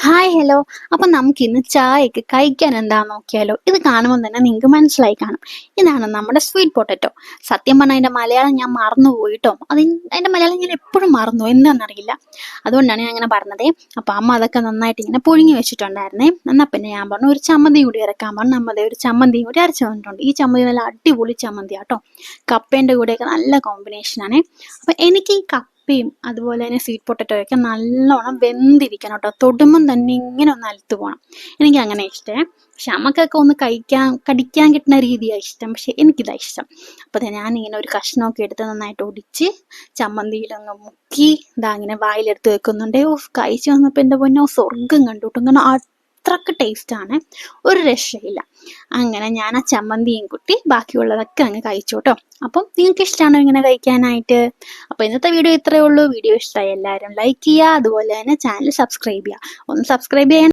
Hi hello. അപ്പം നമുക്കിന്ന് ചായക്ക് കഴിക്കാൻ എന്താന്ന് നോക്കിയാലോ. ഇത് കാണുമ്പോൾ തന്നെ നിങ്ങൾക്ക് മനസ്സിലായി കാണും. ഇതാണ് നമ്മുടെ സ്വീറ്റ് പൊട്ടറ്റോ. സത്യം പറഞ്ഞാൽ അതിന്റെ മലയാളം ഞാൻ മറന്നുപോയി ട്ടോ. അതിന്റെ മലയാളം ഞാൻ എപ്പോഴും മറന്നു, എന്താണെന്നറിയില്ല. അതുകൊണ്ടാണ് ഞാൻ അങ്ങനെ പറഞ്ഞതേ. അപ്പം അമ്മ അതൊക്കെ നന്നായിട്ട് ഇങ്ങനെ പുഴുങ്ങി വെച്ചിട്ടുണ്ടായിരുന്നേ. എന്നാൽ പിന്നെ ഞാൻ പറഞ്ഞു ഒരു ചമ്മന്തി കൂടി ഇറക്കാൻ പറഞ്ഞു. അമ്മ ദേ ഒരു ചമ്മന്തിയും കൂടി അരച്ചു തന്നിട്ടുണ്ട്. ഈ ചമ്മന്തി നല്ല അടിപൊളി ചമ്മന്തിയാട്ടോ. കപ്പേന്റെ കൂടെയൊക്കെ നല്ല കോമ്പിനേഷനാണ്. അപ്പം എനിക്ക് ഈ കപ്പയും അതുപോലെ തന്നെ സ്വീറ്റ് പൊട്ടറ്റോയൊക്കെ നല്ലോണം വെന്തിരിക്കണം കേട്ടോ. തൊടുമ്പം തന്നെ ഇങ്ങനെ ഒന്ന് അലുത്ത് പോകണം. എനിക്ക് അങ്ങനെ ഇഷ്ടമേ. പക്ഷെ അമ്മക്കൊക്കെ ഒന്ന് കടിക്കാൻ കിട്ടുന്ന രീതിയാണ് ഇഷ്ടം. പക്ഷെ എനിക്കിതാ ഇഷ്ടം. അപ്പോൾ ഞാനിങ്ങനെ ഒരു കഷ്ണമൊക്കെ എടുത്ത് നന്നായിട്ട് ഒടിച്ച് ചമ്മന്തിയിലൊന്ന് മുക്കി ഇതാ ഇങ്ങനെ വായിലെടുത്ത് വെക്കുന്നുണ്ട്. കഴിച്ചു വന്നപ്പോൾ എൻ്റെ പൊന്നോ സ്വർഗം കണ്ടു കേട്ടോ. ഇങ്ങനെ അത്രക്ക് ടേസ്റ്റാണ്, ഒരു രക്ഷയില്ല. അങ്ങനെ ഞാൻ ആ ചമ്മന്തിയും കുട്ടി ബാക്കിയുള്ളതൊക്കെ അങ്ങ് കഴിച്ചു കേട്ടോ. അപ്പം നിങ്ങൾക്ക് ഇഷ്ടമാണോ ഇങ്ങനെ കഴിക്കാനായിട്ട്? അപ്പോൾ ഇന്നത്തെ വീഡിയോ ഇത്രയേ ഉള്ളൂ. വീഡിയോ ഇഷ്ടമായി എല്ലാവരും ലൈക്ക് ചെയ്യുക, അതുപോലെ തന്നെ ചാനൽ സബ്സ്ക്രൈബ് ചെയ്യുക. ഒന്ന് സബ്സ്ക്രൈബ് ചെയ്യാൻ